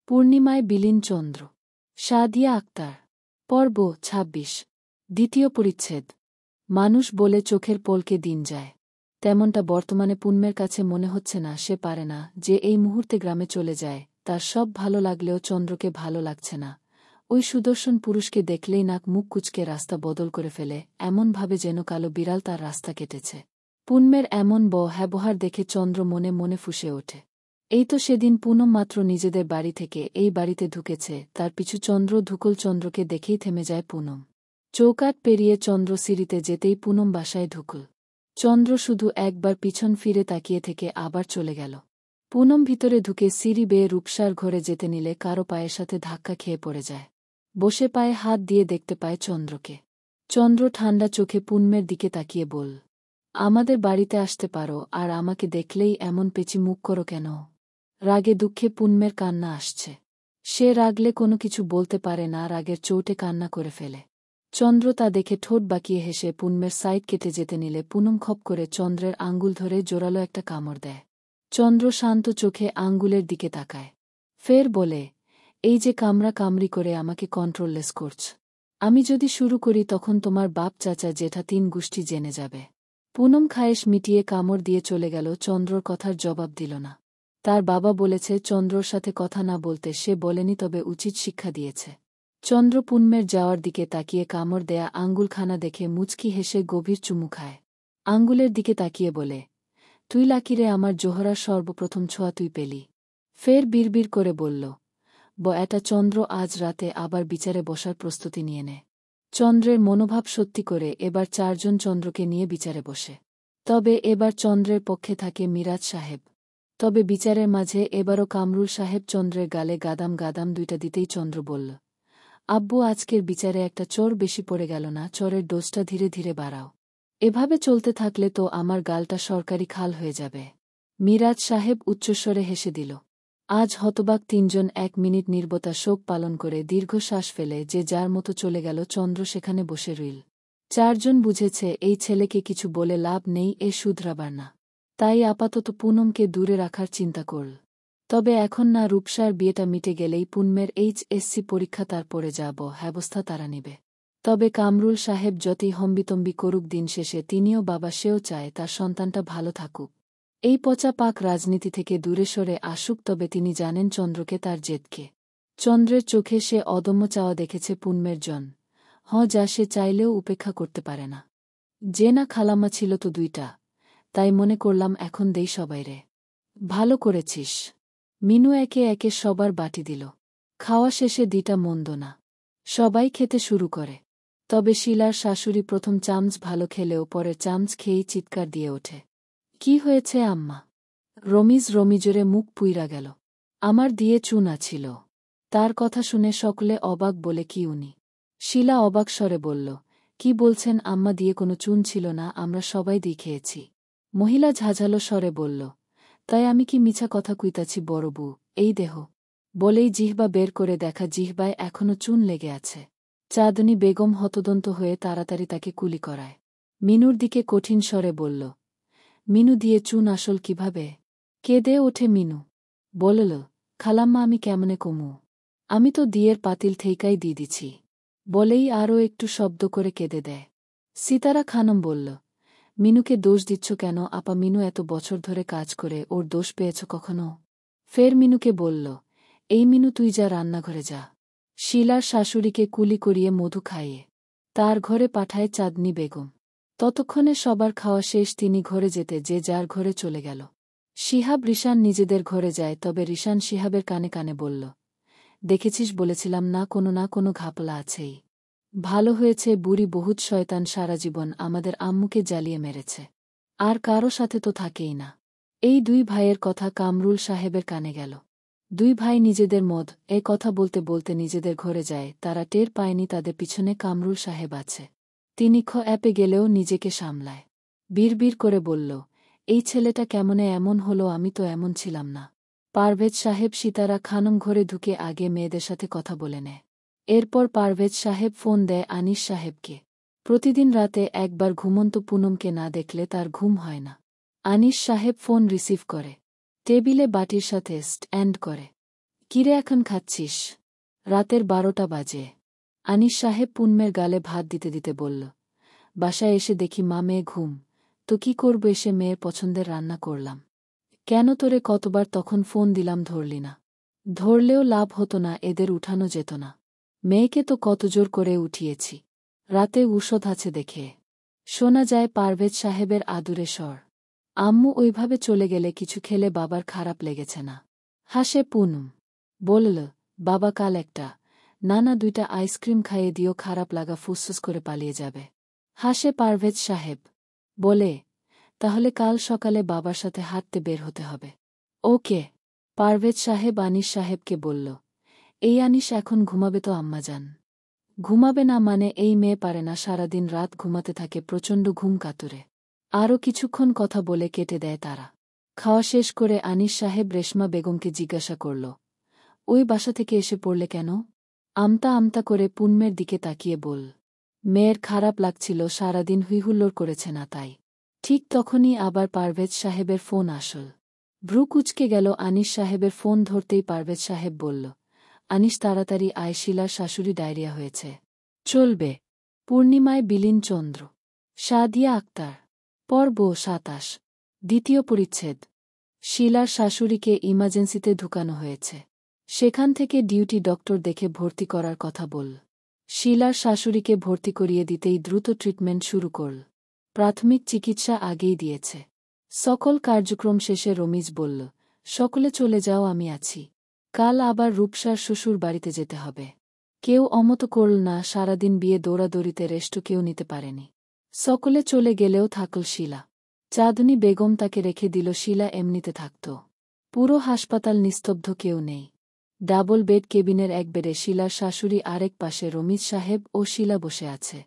পূর্ণিমায় বিলীন চন্দ্র। সাদিয়া আক্তার। পর্ব ২৬। দ্বিতীয় পরিচ্ছেদ। মানুষ বলে চোখের পলকে দিন যায়, তেমনটা বর্তমানে পুণ্যের কাছে মনে হচ্ছে না। সে পারে না যে এই মুহূর্তে গ্রামে চলে যায়। তার সব ভালো লাগলেও চন্দ্রকে ভালো লাগছে না। ওই সুদর্শন পুরুষকে দেখলেই নাক মুখ কুচকে রাস্তা বদল করে ফেলে, এমনভাবে যেন কালো বিড়াল তার রাস্তা কেটেছে। পুণ্যের এমন ব্যবহার দেখে চন্দ্র মনে মনে ফুঁসে ওঠে। এই তো সেদিন পুনম মাত্র নিজেদের বাড়ি থেকে এই বাড়িতে ঢুকেছে, তার পিছু চন্দ্র ধুকল। চন্দ্রকে দেখেই থেমে যায় পুনম। চৌকাঠ পেরিয়ে চন্দ্র সিঁড়িতে যেতেই পুনম বাসায় ঢুকল। চন্দ্র শুধু একবার পিছন ফিরে তাকিয়ে থেকে আবার চলে গেল। পুনম ভিতরে ঢুকে সিঁড়ি বেয়ে রূপসার ঘরে যেতে নিলে কারো পায়ের সাথে ধাক্কা খেয়ে পড়ে যায়। বসে পায়ে হাত দিয়ে দেখতে পায় চন্দ্রকে। চন্দ্র ঠান্ডা চোখে পুনমের দিকে তাকিয়ে বল, আমাদের বাড়িতে আসতে পারো, আর আমাকে দেখলেই এমন পেঁচি মুখ করো কেন? রাগে দুঃখে পুনমের কান্না আসছে। সে রাগলে কোনো কিছু বলতে পারে না, রাগের চোটে কান্না করে ফেলে। চন্দ্র তা দেখে ঠোঁট বাঁকিয়ে হেসে পুনমের সাইড কেটে যেতে নিলে পুনম খপ করে চন্দ্রের আঙ্গুল ধরে জোরালো একটা কামড় দেয়। চন্দ্র শান্ত চোখে আঙ্গুলের দিকে তাকায়। ফের বলে, এই যে কামড়ি করে আমাকে কন্ট্রোললেস করছ। আমি যদি শুরু করি তখন তোমার বাপ চাচা জেঠা ৩ গোষ্ঠী জেনে যাবে। পুনম খায়েশ মিটিয়ে কামড় দিয়ে চলে গেল। চন্দ্রর কথার জবাব দিল না। তার বাবা বলেছে চন্দ্রর সাথে কথা না বলতে, সে বলেনি, তবে উচিত শিক্ষা দিয়েছে। চন্দ্র পুনমের যাওয়ার দিকে তাকিয়ে কামড় দেয়া আঙ্গুলখানা দেখে মুচকি হেসে গভীর চুমু খায়। আঙ্গুলের দিকে তাকিয়ে বলে, তুই লাকিরে, আমার জোহরার সর্বপ্রথম ছোঁয়া তুই পেলি। ফের বিড়বিড় করে বলল, এটা চন্দ্র আজ রাতে আবার বিচারে বসার প্রস্তুতি নিয়ে নেয়। চন্দ্রের মনোভাব সত্যি করে এবার ৪ জন চন্দ্রকে নিয়ে বিচারে বসে। তবে এবার চন্দ্রের পক্ষে থাকে মিরাজ সাহেব। তবে বিচারের মাঝে এবারও কামরুল সাহেব চন্দ্রের গালে গাদাম গাদাম ২টা দিতেই চন্দ্র বলল, আব্বু, আজকের বিচারে একটা চোর বেশি পড়ে গেল না? চোরের ডোজটা ধীরে ধীরে বাড়াও। এভাবে চলতে থাকলে তো আমার গালটা সরকারি খাল হয়ে যাবে। মিরাজ সাহেব উচ্চস্বরে হেসে দিল। আজ হতবাক ৩ জন ১ মিনিট নীরবতা শোক পালন করে দীর্ঘশ্বাস ফেলে যে যার মতো চলে গেল। চন্দ্র সেখানে বসে রইল। ৪ জন বুঝেছে এই ছেলেকে কিছু বলে লাভ নেই, এ শুধরাবার না। তাই আপাতত পুনমকে দূরে রাখার চিন্তা করল। তবে এখন না, রূপসার বিয়েটা মিটে গেলেই পুনমের HSC পরীক্ষা, তার পরে যাব ব্যবস্থা তারা নেবে। তবে কামরুল সাহেব যতই হম্বিতম্বি করুক, দিন শেষে তিনিও বাবা, সেও চায় তার সন্তানটা ভালো থাকুক। এই পচা পাক রাজনীতি থেকে দূরে সরে আসুক। তবে তিনি জানেন চন্দ্রকে, তার জেদকে। চন্দ্রের চোখে সে অদম্য চাওয়া দেখেছে পুনমের জন। যা সে চাইলেও উপেক্ষা করতে পারে না। যে না খালাম্মা ছিল তো ২টা, তাই মনে করলাম এখন দেই সবাইরে। ভালো করেছিস। মিনু একে একে সবার বাটি দিল। খাওয়া শেষে ২টা মন্দ না। সবাই খেতে শুরু করে। তবে শিলার শাশুড়ি প্রথম চামচ ভালো খেলেও পরের চামচ খেয়েই চিৎকার দিয়ে ওঠে, কি হয়েছে আম্মা? রমিজরে মুখ পুইরা গেল। আমার দিয়ে চুনা ছিল। তার কথা শুনে সকলে অবাক। বলে, কি উনি? শিলা অবাক স্বরে বলল, কি বলছেন আম্মা, দিয়ে কোনো চুন ছিল না, আমরা সবাই দিয়ে খেয়েছি। মহিলা ঝাঝালো স্বরে বলল, তাই আমি কি মিছা কথা কইতাছি বড়বু? এই দেহ। বলেই জিহ্বা বের করে দেখা, জিহ্বায় এখনো চুন লেগে আছে। চাঁদনী বেগম হতদন্ত হয়ে তাড়াতাড়ি তাকে কুলি করায়। মিনুর দিকে কঠিন স্বরে বলল, মিনু, দিয়ে চুন আসল কিভাবে? কেঁদে ওঠে মিনু। বলল, খালাম্মা, আমি কেমনে কমু? আমি তো দিয়ের পাতিল থেইকাই দিয়ে দিছি। বলেই আরও একটু শব্দ করে কেঁদে দেয়। সিতারা খানম বলল, মিনুকে দোষ দিচ্ছ কেন আপা? মিনু এত বছর ধরে কাজ করে, ওর দোষ পেয়েছ কখনো? ফের মিনুকে বলল, এই মিনু, তুই যা, রান্নাঘরে যা। শিলার শাশুড়িকে কুলি করিয়ে মধু খাইয়ে তার ঘরে পাঠায় চাঁদনী বেগম। ততক্ষণে সবার খাওয়া শেষ। তিনি ঘরে যেতে যে যার ঘরে চলে গেল। শিহাব রিশান নিজেদের ঘরে যায়। তবে রিশান শিহাবের কানে কানে বলল, দেখেছিস, বলেছিলাম না কোনো ঘাপলা আছেই। ভালো হয়েছে, বুড়ি বহুত শয়তান, সারা জীবন আমাদের আম্মুকে জ্বালিয়ে মেরেছে। আর কারো সাথে তো থাকেই না। এই ২ ভাইয়ের কথা কামরুল সাহেবের কানে গেল। ২ ভাই নিজেদের মদ এ কথা বলতে বলতে নিজেদের ঘরে যায়। তারা টের পায়নি তাদের পিছনে কামরুল সাহেব আছে। তিনি অ্যাপে গেলেও নিজেকে সামলায়। বিড়বিড় করে বলল, এই ছেলেটা কেমনে এমন হলো? আমি তো এমন ছিলাম না। পারভেজ সাহেব সিতারা খানম ঘরে ঢুকে আগে মেয়েদের সাথে কথা বলে নেয়। এরপর পারভেজ সাহেব ফোন দেয় আনিস সাহেবকে। প্রতিদিন রাতে একবার ঘুমন্ত পুনমকে না দেখলে তার ঘুম হয় না। আনিস সাহেব ফোন রিসিভ করে। টেবিলে বাটির সাথে স্ট্যান্ড করে। কিরে এখন খাচ্ছিস? রাতের 12টা বাজে। আনিস সাহেব পুনমের গালে ভাত দিতে দিতে বলল, বাসায় এসে দেখি মা মেয়ে ঘুম, তো কি করব, এসে মেয়ের পছন্দের রান্না করলাম। কেন তোরে কতবার তখন ফোন দিলাম, ধরলি না। ধরলেও লাভ হতো না, এদের উঠানো যেত না। মেয়েকে তো কত জোর করে উঠিয়েছি। রাতে ঔষধ আছে দেখে। শোনা যায় পারভেজ সাহেবের আদুরে স্বর। আম্মু ওইভাবে চলে গেলে কিছু খেলে বাবার খারাপ লেগেছে না? হাসে পুনম। বলল, বাবা কাল একটা, নানা 2টা আইসক্রিম খাইয়ে দিও, খারাপ লাগা ফুসফুস করে পালিয়ে যাবে। হাসে পারভেজ সাহেব। বলে, তাহলে কাল সকালে বাবার সাথে হাঁটতে বের হতে হবে। ওকে। পারভেজ সাহেব আনিস সাহেবকে বলল, এই আনিস এখন ঘুমাবে তো আম্মাজান? ঘুমাবে না মানে? এই মেয়ে পারে না, সারাদিন রাত ঘুমাতে থাকে, প্রচণ্ড ঘুম কাতুরে। আরও কিছুক্ষণ কথা বলে কেটে দেয় তারা। খাওয়া শেষ করে আনিস সাহেব রেশমা বেগমকে জিজ্ঞাসা করল, ওই বাসা থেকে এসে পড়লে কেন? আমতা আমতা করে পুনমের দিকে তাকিয়ে বল, মেয়ের খারাপ লাগছিল, সারাদিন হুইহুল্লোড় করেছে না তাই। ঠিক তখনই আবার পারভেজ সাহেবের ফোন আসল। ভ্রু কুঁচকে গেল আনিস সাহেবের ফোন ধরতেই পারভেজ সাহেব বলল, আনিস তাড়াতাড়ি আয়, শিলার শাশুড়ি ডায়রিয়া হয়েছে। চলবে। পূর্ণিমায় বিলীন চন্দ্র। সাদিয়া আক্তার। পর্ব 27। দ্বিতীয় পরিচ্ছেদ। শিলার শাশুড়িকে ইমার্জেন্সিতে ঢুকানো হয়েছে। সেখান থেকে ডিউটি ডক্টর দেখে ভর্তি করার কথা বল। শিলার শাশুড়িকে ভর্তি করিয়ে দিতেই দ্রুত ট্রিটমেন্ট শুরু করল। প্রাথমিক চিকিৎসা আগেই দিয়েছে। সকল কার্যক্রম শেষে রমিজ বলল, সকলে চলে যাও, আমি আছি। কাল আবার রূপসার শ্বশুর বাড়িতে যেতে হবে। কেউ অমত করল না, সারাদিন বিয়ে দৌড়াদৌড়িতে রেস্টও কেউ নিতে পারেনি। সকলে চলে গেলেও থাকল শিলা। চাঁদনী বেগম তাকে রেখে দিল, শিলা এমনিতে থাকত। পুরো হাসপাতাল নিস্তব্ধ, কেউ নেই। ডাবল বেড কেবিনের এক বেডে শিলার শাশুড়ি, আরেক পাশে রমিজ সাহেব ও শিলা বসে আছে।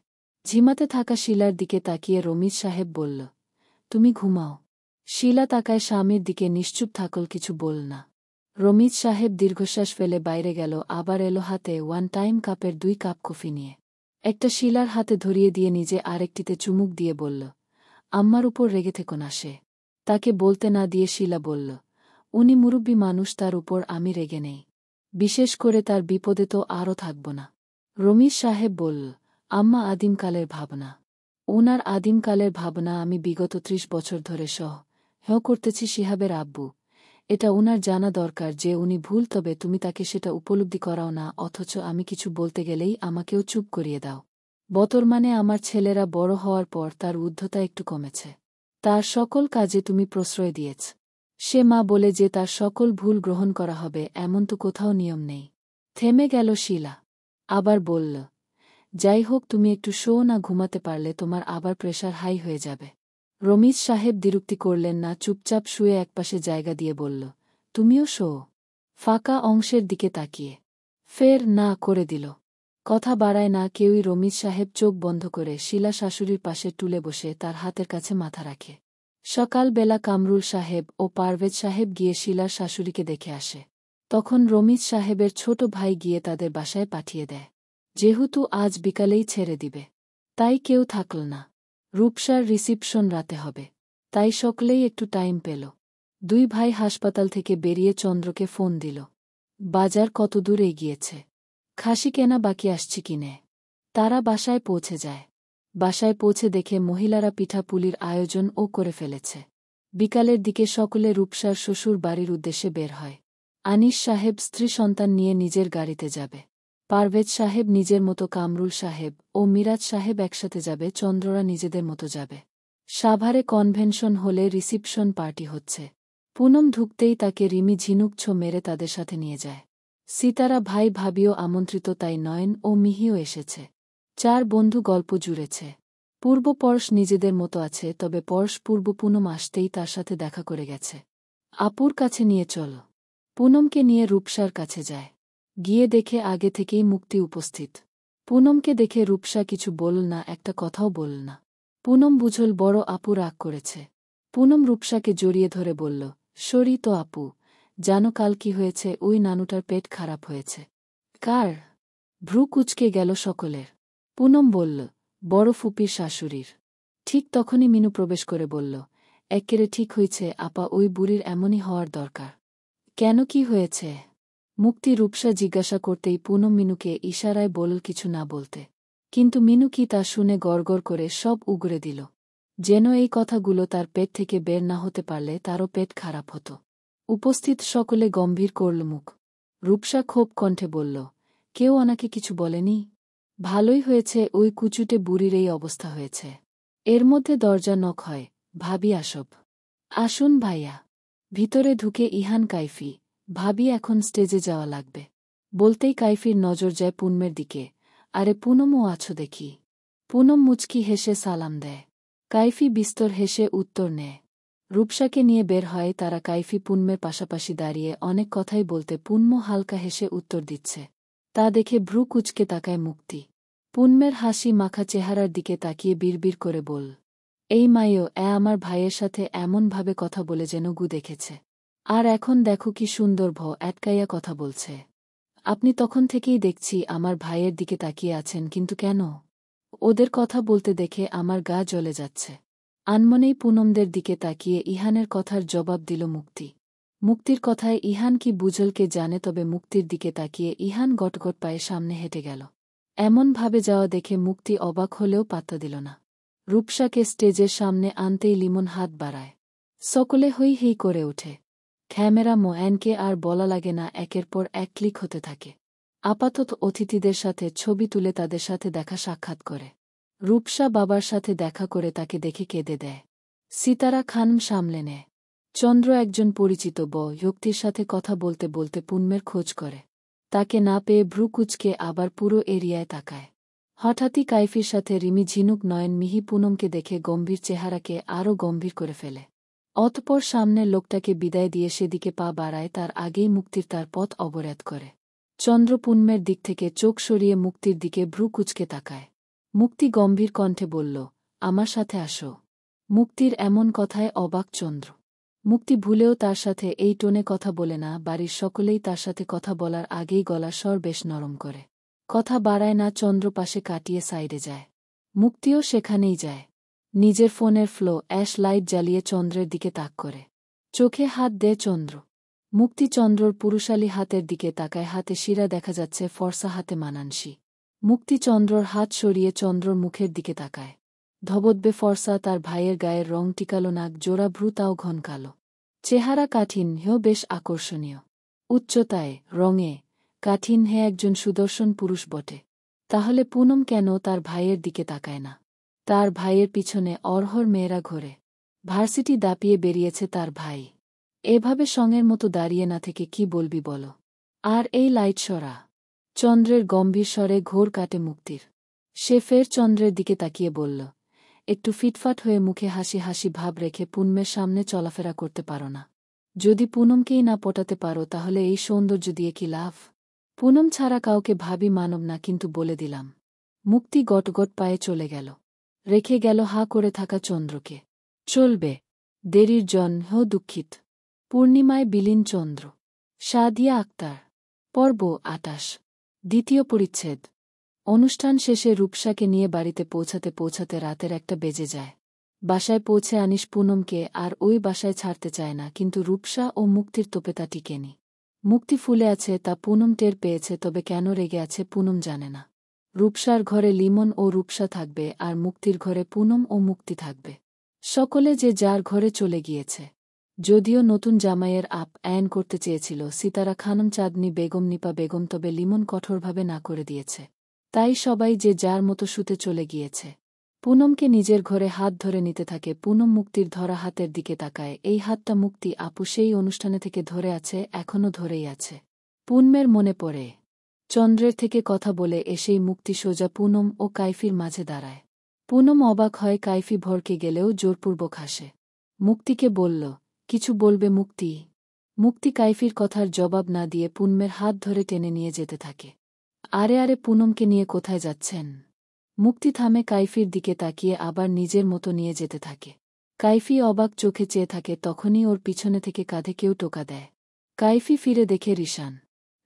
ঝিমাতে থাকা শিলার দিকে তাকিয়ে রমিজ সাহেব বলল, তুমি ঘুমাও। শিলা তাকায় স্বামীর দিকে, নিশ্চুপ থাকল, কিছু বল না। রমিজ সাহেব দীর্ঘশ্বাস ফেলে বাইরে গেল, আবার এলো হাতে 1 টাইম কাপের 2 কাপ কফি নিয়ে। একটা শিলার হাতে ধরিয়ে দিয়ে নিজে আরেকটিতে চুমুক দিয়ে বলল, আম্মার উপর রেগে থেকো না। সে তাকে বলতে না দিয়ে শিলা বলল, উনি মুরব্বী মানুষ, তার উপর আমি রেগে নেই। বিশেষ করে তার বিপদে তো আরও থাকব না। রমিজ সাহেব বলল, আম্মা আদিমকালের ভাবনা। ওনার আদিমকালের ভাবনা আমি বিগত 30 বছর ধরে করতেছি শিহাবের আব্বু। এটা উনার জানা দরকার যে উনি ভুল, তবে তুমি তাকে সেটা উপলব্ধি করাও না, অথচ আমি কিছু বলতে গেলেই আমাকেও চুপ করিয়ে দাও। বর্তমানে আমার ছেলেরা বড় হওয়ার পর তার উদ্ধতা একটু কমেছে। তার সকল কাজে তুমি প্রশ্রয় দিয়েছ। সে মা বলে যে তার সকল ভুল গ্রহণ করা হবে, এমন তো কোথাও নিয়ম নেই। থেমে গেল শিলা। আবার বলল, যাই হোক, তুমি একটু না ঘুমাতে পারলে তোমার আবার প্রেশার হাই হয়ে যাবে। রমিজ সাহেব দ্বিরুক্তি করলেন না, চুপচাপ শুয়ে একপাশে জায়গা দিয়ে বলল, তুমিও ফাঁকা অংশের দিকে তাকিয়ে ফের না করে দিল। কথা বাড়ায় না কেউই। রমিজ সাহেব চোখ বন্ধ করে শিলা শাশুড়ির পাশে টুলে বসে তার হাতের কাছে মাথা রাখে। সকালবেলা কামরুল সাহেব ও পারভেজ সাহেব গিয়ে শিলার শাশুড়িকে দেখে আসে। তখন রমিজ সাহেবের ছোট ভাই গিয়ে তাদের বাসায় পাঠিয়ে দেয়। যেহেতু আজ বিকালেই ছেড়ে দিবে, তাই কেউ থাকল না। রূপসার রিসিপশন রাতে হবে, তাই সকলেই একটু টাইম পেল। 2 ভাই হাসপাতাল থেকে বেরিয়ে চন্দ্রকে ফোন দিল। বাজার কত দূর এগিয়েছে? খাসি কেনা বাকি আসছে কিনে। তারা বাসায় পৌঁছে যায়। বাসায় পৌঁছে দেখে মহিলারা পিঠাপুলির আয়োজনও করে ফেলেছে। বিকালের দিকে সকলে রূপসার শ্বশুর বাড়ির উদ্দেশ্যে বের হয়। আনিস সাহেব স্ত্রী সন্তান নিয়ে নিজের গাড়িতে যাবে। পারভেজ সাহেব নিজের মতো, কামরুল সাহেব ও মিরাজ সাহেব একসাথে যাবে, চন্দ্ররা নিজেদের মতো যাবে। সাভারে কনভেনশন হলে রিসিপশন পার্টি হচ্ছে। পুনম ঢুকতেই তাকে রিমি ঝিনুক মেরে তাদের সাথে নিয়ে যায়। সিতারা ভাই ভাবিও আমন্ত্রিত, তাই নয়ন ও মিহিও এসেছে। 4 বন্ধু গল্প জুড়েছে। পূর্ব পরশ নিজেদের মতো আছে, তবে পরশ পূর্ব পুনম আসতেই তার সাথে দেখা করে গেছে। আপুর কাছে নিয়ে চল। পুনমকে নিয়ে রূপসার কাছে যায়। গিয়ে দেখে আগে থেকেই মুক্তি উপস্থিত। পুনমকে দেখে রূপসা কিছু বলল না, একটা কথাও বলল না। পুনম বুঝল বড় আপু রাগ করেছে। পুনম রূপসাকে জড়িয়ে ধরে বলল, সরি তো আপু, জানো কাল কি হয়েছে? ওই নানুটার পেট খারাপ হয়েছে। কার? ভ্রু কুঁচকে গেল সকলের। পুনম বলল, বড় ফুপির শাশুড়ির। ঠিক তখনই মিনু প্রবেশ করে বলল, একেরে ঠিক হইছে আপা, ওই বুড়ির এমনই হওয়ার দরকার। কেন, কি হয়েছে? মুক্তি রূপসা জিজ্ঞাসা করতেই পুনম মিনুকে ইশারায় বলল কিছু না বলতে। কিন্তু মিনু কি তা শুনে গড়গড় করে সব উগরে দিল। যেন এই কথাগুলো তার পেট থেকে বের না হতে পারলে তারও পেট খারাপ হতো। উপস্থিত সকলে গম্ভীর করল মুখ। রূপসা ক্ষোভ কণ্ঠে বলল, কেউ ওনাকে কিছু বলেনি? ভালোই হয়েছে ওই কুচুটে বুড়ির এই অবস্থা হয়েছে। এর মধ্যে দরজা নক হয়, ভাবি আসব। আসুন ভাইয়া। ভিতরে ঢুকে ইহান কাইফি, ভাবি এখন স্টেজে যাওয়া লাগবে। বলতেই কাইফির নজর যায় পুনমের দিকে, আরে পুনমও আছো দেখি। পুনম মুচকি হেসে সালাম দেয়। কাইফি বিস্তর হেসে উত্তর নেয়। রূপসাকে নিয়ে বের হয় তারা। কাইফি পুনমের পাশাপাশি দাঁড়িয়ে অনেক কথাই বলতে পুনম হালকা হেসে উত্তর দিচ্ছে। তা দেখে ভ্রু কুচকে তাকায় মুক্তি। পুনমের হাসি মাখা চেহারার দিকে তাকিয়ে বিড়বিড় করে বল, এই মাইও আমার ভাইয়ের সাথে এমনভাবে কথা বলে যেন গু দেখেছে। আর এখন দেখো কি সুন্দর আটকাইয়া কথা বলছে। আপনি তখন থেকেই দেখছি আমার ভাইয়ের দিকে তাকিয়ে আছেন, কিন্তু কেন? ওদের কথা বলতে দেখে আমার গা জ্বলে যাচ্ছে। আনমনেই পুনমদের দিকে তাকিয়ে ইহানের কথার জবাব দিল মুক্তি। মুক্তির কথায় ইহান কি বুঝলকে জানে, তবে মুক্তির দিকে তাকিয়ে ইহান গটগট পায়ে সামনে হেঁটে গেল। এমনভাবে যাওয়া দেখে মুক্তি অবাক হলেও পাত্তা দিল না। রূপসাকে স্টেজের সামনে আনতেই লিমন হাত বাড়ায়। সকলে হৈ হৈ করে ওঠে। ক্যামেরা মোয়ানকে আর বলা লাগে না, একের পর এক ক্লিক হতে থাকে। আপাতত অতিথিদের সাথে ছবি তুলে তাদের সাথে দেখা সাক্ষাৎ করে। রূপসা বাবার সাথে দেখা করে তাকে দেখে কেঁদে দেয়। সিতারা খানম সামলে নেয়। চন্দ্র একজন পরিচিত ব্যক্তির সাথে কথা বলতে বলতে পুনমের খোঁজ করে। তাকে না পেয়ে ভ্রু কুচকে আবার পুরো এরিয়ায় তাকায়। হঠাৎই কাইফির সাথে রিমি ঝিনুক নয়ন মিহি পুনমকে দেখে গম্ভীর চেহারাকে আরও গম্ভীর করে ফেলে। অতঃপর সামনের লোকটাকে বিদায় দিয়ে সেদিকে পা বাড়ায়, তার আগেই মুক্তির তার পথ অবরোধ করে। চন্দ্র পুনমের দিক থেকে চোখ সরিয়ে মুক্তির দিকে ভ্রু কুচকে তাকায়। মুক্তি গম্ভীর কণ্ঠে বলল, আমার সাথে আসো। মুক্তির এমন কথায় অবাক চন্দ্র। মুক্তি ভুলেও তার সাথে এই টোনে কথা বলে না। বাড়ির সকলেই তার সাথে কথা বলার আগেই গলার স্বর বেশ নরম করে। কথা বাড়ায় না। চন্দ্র পাশে কাটিয়ে সাইডে যায়। মুক্তিও সেখানেই যায়। নিজের ফোনের অ্যাশ লাইট জ্বালিয়ে চন্দ্রের দিকে তাক করে। চোখে হাত দেয় চন্দ্র। মুক্তি চন্দ্রর পুরুষালী হাতের দিকে তাকায়। হাতে শিরা দেখা যাচ্ছে, ফর্সা হাতে মানানসি। মুক্তি চন্দ্রর হাত সরিয়ে চন্দ্রর মুখের দিকে তাকায়। ধবদ্বে ফর্সা, তার ভাইয়ের গায়ের রং টিকালো, নাক জোড়া, ভ্রু তাও ঘন কালো। চেহারা কাঠিন হেও বেশ আকর্ষণীয়। উচ্চতায়, রঙে কাঠিন হে একজন সুদর্শন পুরুষ বটে। তাহলে পুনম কেন তার ভাইয়ের দিকে তাকায় না? তার ভাইয়ের পিছনে অর্হর মেয়েরা ঘোরে। ভার্সিটি দাপিয়ে বেরিয়েছে তার ভাই। এভাবে সঙ্গের মতো দাঁড়িয়ে না থেকে কি বলবি বলো? আর এই লাইট সরা। চন্দ্রের গম্ভীর স্বরে ঘোর কাটে মুক্তির। সে ফের চন্দ্রের দিকে তাকিয়ে বলল, একটু ফিটফাট হয়ে মুখে হাসি হাসি ভাব রেখে পুনমের সামনে চলাফেরা করতে পারো না? যদি পুনমকেই না পটাতে পারো তাহলে এই সৌন্দর্য দিয়ে কি লাভ? পুনম ছাড়া কাউকে ভাবি মানব না, কিন্তু বলে দিলাম। মুক্তি গটগট পায়ে চলে গেল। রেখে গেল হা করে থাকা চন্দ্রকে। চলবে। দেরির জন্য দুঃখিত। পূর্ণিমায় বিলীন চন্দ্র। সাদিয়া আক্তার। পর্ব ২৮। দ্বিতীয় পরিচ্ছেদ। অনুষ্ঠান শেষে রূপসাকে নিয়ে বাড়িতে পৌঁছাতে পৌঁছাতে রাতের ১টা বেজে যায়। বাসায় পৌঁছে আনিস পুনমকে আর ওই বাসায় ছাড়তে চায় না, কিন্তু রূপসা ও মুক্তির তোপে তা টিকেনি। মুক্তি ফুলে আছে তা পুনম টের পেয়েছে, তবে কেন রেগে আছে পুনম জানে না। রূপসার ঘরে লিমন ও রূপসা থাকবে, আর মুক্তির ঘরে পুনম ও মুক্তি থাকবে। সকলে যে যার ঘরে চলে গিয়েছে। যদিও নতুন জামাইয়ের আপ্যায়ন করতে চেয়েছিল সিতারা খানম, চাঁদনি বেগম, নিপা বেগম, তবে লিমন কঠোরভাবে না করে দিয়েছে। তাই সবাই যে যার মতো শুতে চলে গিয়েছে। পুনমকে নিজের ঘরে হাত ধরে নিতে থাকে। পুনম মুক্তির ধরা হাতের দিকে তাকায়। এই হাতটা মুক্তি আপু সেই অনুষ্ঠানে থেকে ধরে আছে, এখনও ধরেই আছে। পুনমের মনে পড়ে। চন্দ্রের থেকে কথা বলে এসেই মুক্তি সোজা পুনম ও কাইফির মাঝে দাঁড়ায়। পুনম অবাক হয়, কাইফি ভরকে গেলেও জোরপূর্বক হাসে। মুক্তিকে বলল, কিছু বলবে মুক্তি? মুক্তি কাইফির কথার জবাব না দিয়ে পুনমের হাত ধরে টেনে নিয়ে যেতে থাকে। আরে আরে, পুনমকে নিয়ে কোথায় যাচ্ছেন? মুক্তি থামে, কাইফির দিকে তাকিয়ে আবার নিজের মতো নিয়ে যেতে থাকে। কাইফি অবাক চোখে চেয়ে থাকে। তখনই ওর পিছনে থেকে কাঁধে কেউ টোকা দেয়। কাইফি ফিরে দেখে রিশান।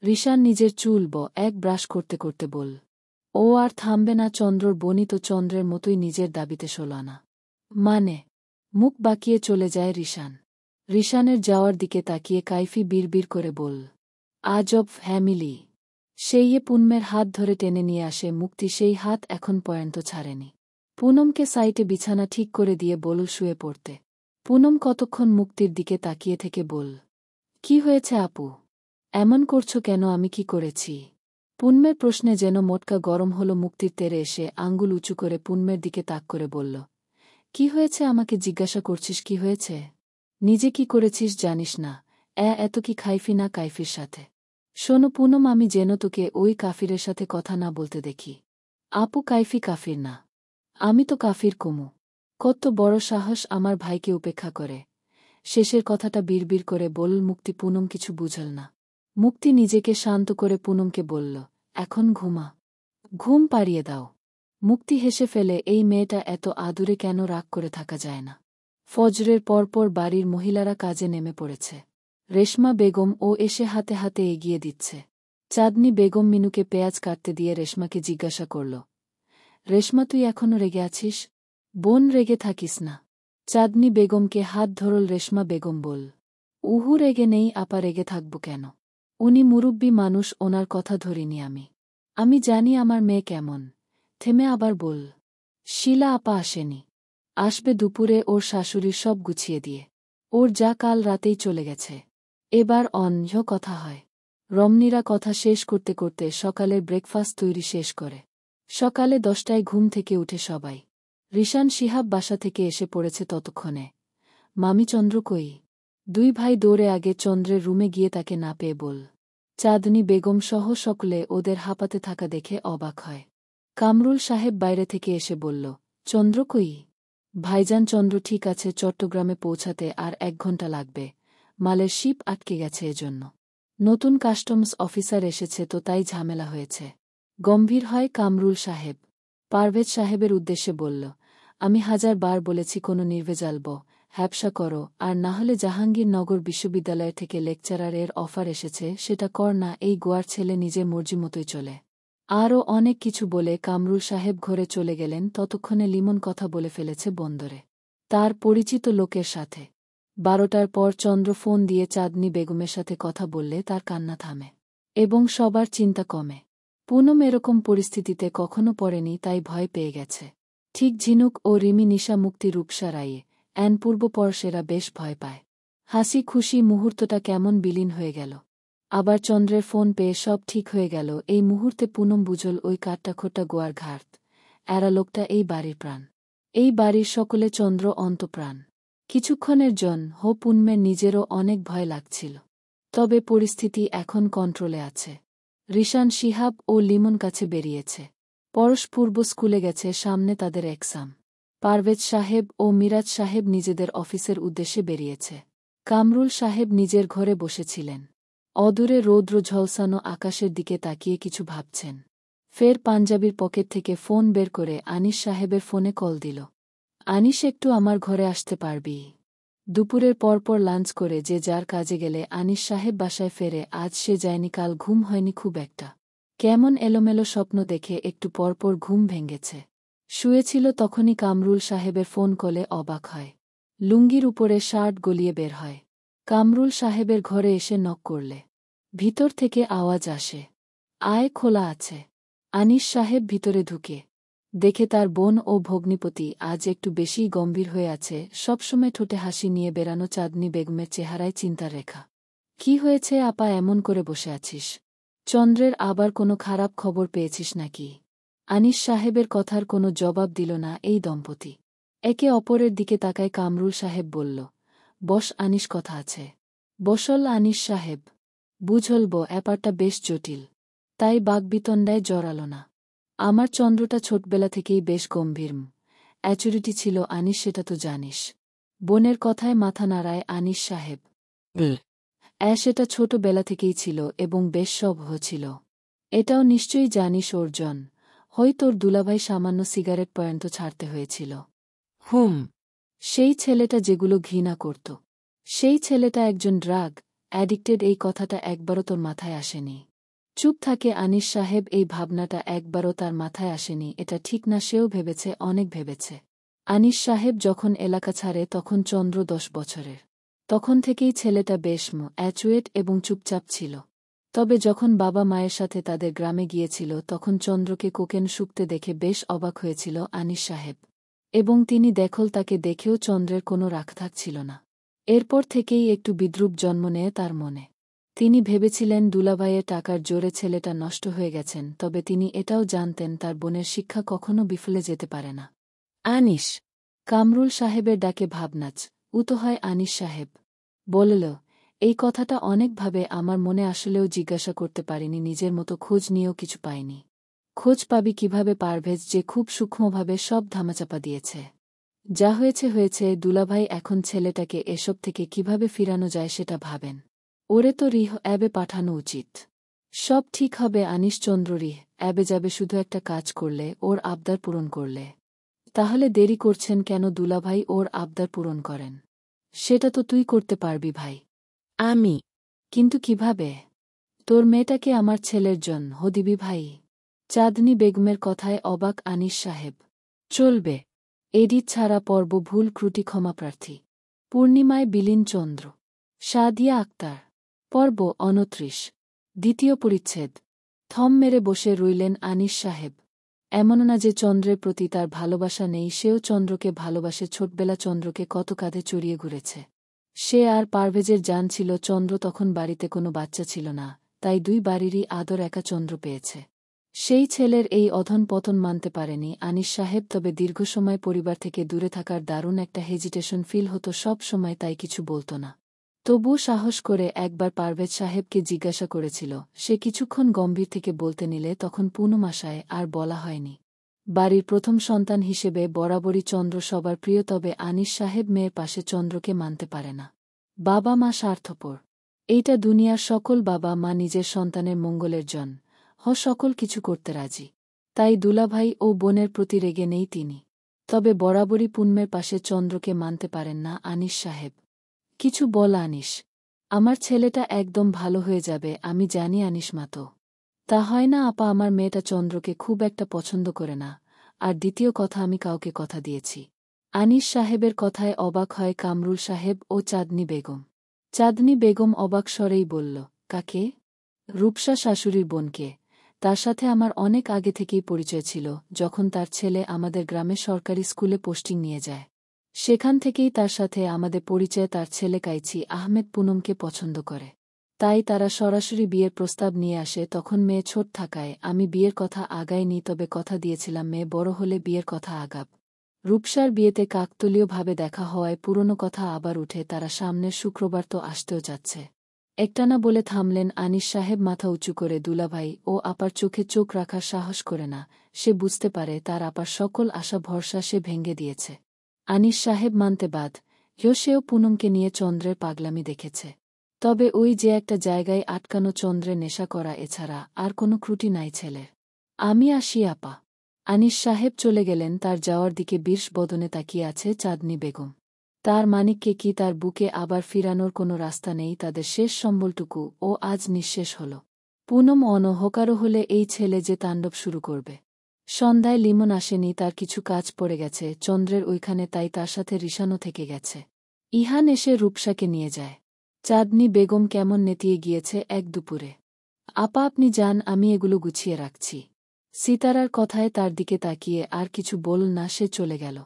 রিশান নিজের চুল এক ব্রাশ করতে করতে বল, ও আর থামবে না। চন্দ্রর বনি তো চন্দ্রের মতোই নিজের দাবিতে সলানা। মানে? মুখ বাঁকিয়ে চলে যায় রিশান। রিশানের যাওয়ার দিকে তাকিয়ে কাইফি বিড়বিড় করে বল, আজব ফ্যামিলি। সেই পুনমের হাত ধরে টেনে নিয়ে আসে মুক্তি, সেই হাত এখন পর্যন্ত ছাড়েনি। পুনমকে সাইটে বিছানা ঠিক করে দিয়ে বলল শুয়ে পড়তে। পুনম কতক্ষণ মুক্তির দিকে তাকিয়ে থেকে বল, কি হয়েছে আপু? এমন করছো কেন? আমি কি করেছি? পুনমের প্রশ্নে যেন মোটকা গরম হলো মুক্তির। তেরে এসে আঙ্গুল উঁচু করে পুনমের দিকে তাক করে বলল, কি হয়েছে? আমাকে জিজ্ঞাসা করছিস কি হয়েছে? নিজে কি করেছিস জানিস না? এত কি খাইফি না কাইফির সাথে? শোনো পুনম, আমি যেন তোকে ওই কাফিরের সাথে কথা না বলতে দেখি। আপু কাইফি কাফির না। আমি তো কাফির কমু। কত বড় সাহস আমার ভাইকে উপেক্ষা করে। শেষের কথাটা বিড়বিড় করে বলল মুক্তি। পুনম কিছু বুঝল না। মুক্তি নিজেকে শান্ত করে পুনমকে বলল, এখন ঘুমা, ঘুম পাড়িয়ে দাও। মুক্তি হেসে ফেলে, এই মেয়েটা এত আদুরে কেন? রাগ করে থাকা যায় না। ফজরের পরপর বাড়ির মহিলারা কাজে নেমে পড়েছে। রেশমা বেগম ও এসে হাতে হাতে এগিয়ে দিচ্ছে। চাঁদনি বেগম মিনুকে পেঁয়াজ কাটতে দিয়ে রেশমাকে জিজ্ঞাসা করল, রেশমা তুই এখনো রেগে আছিস? বোন রেগে থাকিস না। চাঁদনি বেগমকে হাত ধরল রেশমা বেগম বল, উহু রেগে নেই আপা, রেগে থাকব কেন? উনি মুরুব্বি মানুষ, ওনার কথা ধরিনি আমি। আমি জানি আমার মেয়ে কেমন। থেমে আবার বল, শিলা আপা আসেনি। আসবে দুপুরে, ওর শাশুড়ির সব গুছিয়ে দিয়ে। ওর যা কাল রাতেই চলে গেছে। এবার অন্য কথা হয়। রমণীরা কথা শেষ করতে করতে সকালের ব্রেকফাস্ট তৈরি শেষ করে। সকালে 10টায় ঘুম থেকে উঠে সবাই। রিশান শিহাব বাসা থেকে এসে পড়েছে ততক্ষণে। মামি চন্দ্র কই? দুই ভাই দৌড়ে আগে চন্দ্রের রুমে গিয়ে তাকে না পেয়ে বল। চাঁদনী বেগম সহ সকলে ওদের হাঁপাতে থাকা দেখে অবাক হয়। কামরুল সাহেব বাইরে থেকে এসে বলল, চন্দ্র কই? ভাইজান চন্দ্র ঠিক আছে, চট্টগ্রামে পৌঁছাতে আর 1 ঘন্টা লাগবে। মালের শিপ আটকে গেছে, এজন্য। নতুন কাস্টমস অফিসার এসেছে তো তাই ঝামেলা হয়েছে। গম্ভীর হয় কামরুল সাহেব। পারভেজ সাহেবের উদ্দেশ্যে বলল, আমি 1000 বার বলেছি কোনো নির্ভেজাল ব্যবসা করো, আর না হলে জাহাঙ্গীরনগর বিশ্ববিদ্যালয় থেকে লেকচারারের অফার এসেছে, সেটা কর না। এই গোয়ার ছেলে নিজের মর্জি মতোই চলে। আরও অনেক কিছু বলে কামরুল সাহেব ঘরে চলে গেলেন। ততক্ষণে লিমন কথা বলে ফেলেছে বন্দরে তার পরিচিত লোকের সাথে। 12টার পর চন্দ্র ফোন দিয়ে চাঁদনি বেগমের সাথে কথা বললে তার কান্না থামে এবং সবার চিন্তা কমে। পুনম এরকম পরিস্থিতিতে কখনো পড়েনি, তাই ভয় পেয়ে গেছে। ঠিক ঝিনুক ও রিমি, নিশা, মুক্তি, রূপসা রায়ে পূর্বপরশেরা বেশ ভয় পায়। হাসি খুশি মুহূর্তটা কেমন বিলীন হয়ে গেল। আবার চন্দ্রের ফোন পেয়ে সব ঠিক হয়ে গেল। এই মুহূর্তে পুনম বুঝল ওই কাট্টাখোট্টা গোয়ার ঘাট এরা লোকটা এই বাড়ির প্রাণ। এই বাড়ির সকলে চন্দ্র অন্তপ্রাণ। কিছুক্ষণের পুনমের নিজেরও অনেক ভয় লাগছিল। তবে পরিস্থিতি এখন কন্ট্রোলে আছে। রিশান শিহাব ও লিমন কাছে বেরিয়েছে। পরশ পূর্ব স্কুলে গেছে, সামনে তাদের এক্সাম। পারভেজ সাহেব ও মিরাজ সাহেব নিজেদের অফিসের উদ্দেশ্যে বেরিয়েছে। কামরুল সাহেব নিজের ঘরে বসেছিলেন। অদূরে রৌদ্র ঝলসানো আকাশের দিকে তাকিয়ে কিছু ভাবছেন। ফের পাঞ্জাবির পকেট থেকে ফোন বের করে আনিস সাহেবের ফোনে কল দিল। আনিস, একটু আমার ঘরে আসতে পারবি? দুপুরের পরপর লাঞ্চ করে যে যার কাজে গেলে আনিস সাহেব বাসায় ফেরে। আজ সে যায়নি, কাল ঘুম হয়নি খুব একটা। কেমন এলোমেলো স্বপ্ন দেখে একটু পরপর ঘুম ভেঙেছে। শুয়েছিল তখনই কামরুল সাহেবের ফোন কলে অবাক হয়। লুঙ্গির উপরে শার্ট গলিয়ে বের হয়। কামরুল সাহেবের ঘরে এসে নক করলে ভিতর থেকে আওয়াজ আসে, আয়, খোলা আছে। আনিস সাহেব ভিতরে ঢুকে দেখে তার বোন ও ভগ্নিপতি আজ একটু বেশিই গম্ভীর হয়ে আছে। সবসময় ঠোঁটে হাসি নিয়ে বেড়ানো চাঁদনি বেগমের চেহারায় চিন্তার রেখা। কি হয়েছে আপা, এমন করে বসে আছিস? চন্দ্রের আবার কোনো খারাপ খবর পেয়েছিস নাকি? আনিস সাহেবের কথার কোনো জবাব দিল না এই দম্পতি। একে অপরের দিকে তাকায় কামরুল সাহেব বলল, বস আনিস, কথা আছে। বসল আনিস সাহেব। বুঝলব ব্যাপারটা বেশ জটিল, তাই বাকবিতণ্ডায় জড়াল না। আমার চন্দ্রটা ছোটবেলা থেকেই বেশ গম্ভীর অ্যাচুরিটি ছিল আনিস, সেটা তো জানিস। বোনের কথায় মাথা নাড়ায় আনিস সাহেব। সেটা ছোটবেলা থেকেই ছিল এবং বেশ সভ্য ছিল। এটাও নিশ্চয়ই জানিস অর্জন, হয় তোর দুলাভাই সামান্য সিগারেট পর্যন্ত ছাড়তে হয়েছিল। সেই ছেলেটা যেগুলো ঘৃণা করত। সেই ছেলেটা একজন ড্রাগ অ্যাডিক্টেড। এই কথাটা একবারও তোর মাথায় আসেনি? চুপ থাকে আনিস সাহেব। এই ভাবনাটা একবারও তার মাথায় আসেনি। এটা ঠিক না, সেও ভেবেছে, অনেক ভেবেছে। আনিস সাহেব যখন এলাকা ছাড়ে তখন চন্দ্র 10 বছরের। তখন থেকেই ছেলেটা বেশ অ্যাচুয়েট এবং চুপচাপ ছিল। তবে যখন বাবা মায়ের সাথে তাদের গ্রামে গিয়েছিল তখন চন্দ্রকে কোকেন শুকতে দেখে বেশ অবাক হয়েছিল আনিস সাহেব। এবং তিনি দেখল তাকে দেখেও চন্দ্রের কোনো রাখঢাক ছিল না। এরপর থেকেই একটু বিদ্রূপ জন্ম নেয় তার মনে। তিনি ভেবেছিলেন দুলাভাইয়ের টাকার জোরে ছেলেটা নষ্ট হয়ে গেছেন, তবে তিনি এটাও জানতেন তার বোনের শিক্ষা কখনো বিফলে যেতে পারে না। আনিস! কামরুল সাহেবের ডাকে ভাবনাচ উতো হয় আনিস সাহেব। বলল, এই কথাটা অনেকভাবে আমার মনে আসলেও জিজ্ঞাসা করতে পারিনি, নিজের মতো খোঁজ নিয়েও কিছু পাইনি। খোঁজ পাবি কিভাবে পারভেজ যে খুব সূক্ষ্মভাবে সব ধামাচাপা দিয়েছে। যা হয়েছে হয়েছে, দুলাভাই এখন ছেলেটাকে এসব থেকে কিভাবে ফিরানো যায় সেটা ভাবেন। ওরে তো রিহ অ্যাবে পাঠানো উচিত। সব ঠিক হবে আনিস চন্দ্র, রিহ অ্যাবে যাবে শুধু একটা কাজ করলে, ওর আবদার পূরণ করলে। তাহলে দেরি করছেন কেন দুলাভাই, ওর আবদার পূরণ করেন। সেটা তো তুই করতে পারবি ভাই। আমি? কিন্তু কিভাবে? তোর মেয়েটাকে আমার ছেলের জন্য দিবি ভাই। চাঁদনী বেগমের কথায় অবাক আনিস সাহেব। চলবে। এডিট ছাড়া পর্ব ভুল ত্রুটি ক্ষমাপ্রার্থী। পূর্ণিমায় বিলীন চন্দ্র। সাদিয়া আক্তার। পর্ব ২৯। দ্বিতীয় পরিচ্ছেদ। থম মেরে বসে রইলেন আনিস সাহেব। এমন না যে চন্দ্রের প্রতি তার ভালোবাসা নেই, সেও চন্দ্রকে ভালোবাসে। ছোটবেলা চন্দ্রকে কত কাঁধে চড়িয়ে ঘুরেছে সে। আর পারভেজের জান ছিল। চন্দ্র তখন বাড়িতে কোনো বাচ্চা ছিল না, তাই দুই বাড়িরই আদর একা চন্দ্র পেয়েছে। সেই ছেলের এই অধন পতন মানতে পারেনি আনিস সাহেব। তবে দীর্ঘ সময় পরিবার থেকে দূরে থাকার দারুণ একটা হেজিটেশন ফিল হতো সব সময়, তাই কিছু বলত না। তবুও সাহস করে একবার পারভেজ সাহেবকে জিজ্ঞাসা করেছিল। সে কিছুক্ষণ গম্ভীর থেকে বলতে নিলে তখন পূর্ণমাসায় আর বলা হয়নি। বাড়ির প্রথম সন্তান হিসেবে বরাবরই চন্দ্র সবার প্রিয়, তবে আনিস সাহেব মেয়ের পাশে চন্দ্রকে মানতে পারে না। বাবা মা স্বার্থপর। এইটা দুনিয়ার সকল বাবা মা নিজের সন্তানের মঙ্গলের জন্য সকল কিছু করতে রাজি। তাই দুলাভাই ও বোনের প্রতি রেগে নেই তিনি। তবে বরাবরই পুণ্যের পাশে চন্দ্রকে মানতে পারেন না আনিস সাহেব। কিছু বল আনিস। আমার ছেলেটা একদম ভালো হয়ে যাবে, আমি জানি আনিস মাতো। তা হয় না আপা, আমার মেয়েটা চন্দ্রকে খুব একটা পছন্দ করে না। আর দ্বিতীয় কথা, আমি কাউকে কথা দিয়েছি। আনিস সাহেবের কথায় অবাক হয় কামরুল সাহেব ও চাঁদনী বেগম। চাঁদনী বেগম অবাক স্বরেই বলল, কাকে? রূপসা শাশুড়ির বোনকে। তার সাথে আমার অনেক আগে থেকেই পরিচয় ছিল, যখন তার ছেলে আমাদের গ্রামে সরকারি স্কুলে পোস্টিং নিয়ে যায়। সেখান থেকেই তার সাথে আমাদের পরিচয়। তার ছেলে কাইছি আহমেদ পুনমকে পছন্দ করে। তাই তারা সরাসরি বিয়ের প্রস্তাব নিয়ে আসে। তখন মেয়ে ছোট থাকায় আমি বিয়ের কথা আগাইনি, তবে কথা দিয়েছিলাম মেয়ে বড় হলে বিয়ের কথা আগাব। রূপসার বিয়েতে কাকতলীয়ভাবে দেখা হওয়ায় পুরনো কথা আবার উঠে। তারা সামনের শুক্রবার তো আসতেও যাচ্ছে। একটানা বলে থামলেন আনিস সাহেব মাথা উঁচু করে। দুলাভাই ও আপার চোখে চোখ রাখার সাহস করে না। সে বুঝতে পারে তার আপার সকল আশা ভরসা সে ভেঙে দিয়েছে। আনিস সাহেব মানতে বাধ্য। সেও পুনমকে নিয়ে চন্দ্রের পাগলামি দেখেছে। তবে ওই যে একটা জায়গায় আটকানো চন্দ্রে নেশা করা, এছাড়া আর কোনো ত্রুটি নাই ছেলের। আমি আসি আপা। আনিস সাহেব চলে গেলেন। তার যাওয়ার দিকে বিষ বদনে তাকিয়ে আছে চাঁদনী বেগম। তার মানিককে কি তার বুকে আবার ফিরানোর কোনো রাস্তা নেই? তাদের শেষ সম্বলটুকু ও আজ নিঃশেষ হল। পুনম অনহকারও হলে এই ছেলে যে তাণ্ডব শুরু করবে। সন্ধ্যায় লিমন আসেনি, তার কিছু কাজ পড়ে গেছে চন্দ্রের ওইখানে, তাই তার সাথে রিশানও থেকে গেছে। ইহান এসে রূপসাকে নিয়ে যায়। চাঁদনী বেগম কেমন নেতিয়ে গিয়েছে এক দুপুরে। আপা আপনি যান, আমি এগুলো গুছিয়ে রাখছি। সিতারার কথায় তার দিকে তাকিয়ে আর কিছু বলল না, সে চলে গেল।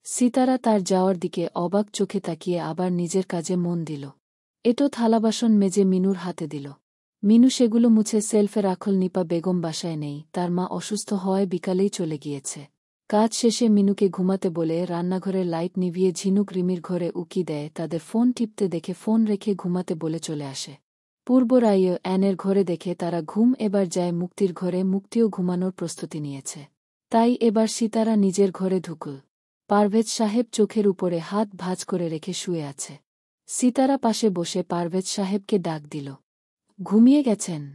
সিতারা তার যাওয়ার দিকে অবাক চোখে তাকিয়ে আবার নিজের কাজে মন দিল। এটো থালাবাসন মেজে মিনুর হাতে দিল। মিনু সেগুলো মুছে সেলফে রাখল। নিপা বেগম বাসায় নেই, তার মা অসুস্থ হওয়ায় বিকালেই চলে গিয়েছে। কাজ শেষে মিনুকে ঘুমাতে বলে রান্নাঘরের লাইট নিভিয়ে ঝিনুক রিমির ঘরে উকি দেয়। তাদের ফোন টিপতে দেখে ফোন রেখে ঘুমাতে বলে চলে আসে। পূর্ব রাইও অ্যানের ঘরে দেখে তারা ঘুম এবার যায় মুক্তির ঘরে। মুক্তিও ঘুমানোর প্রস্তুতি নিয়েছে। তাই এবার সিতারা নিজের ঘরে ঢুকল। পারভেজ সাহেব চোখের উপরে হাত ভাঁজ করে রেখে শুয়ে আছে। সিতারা পাশে বসে পারভেজ সাহেবকে ডাক দিল। ঘুমিয়ে গেছেন?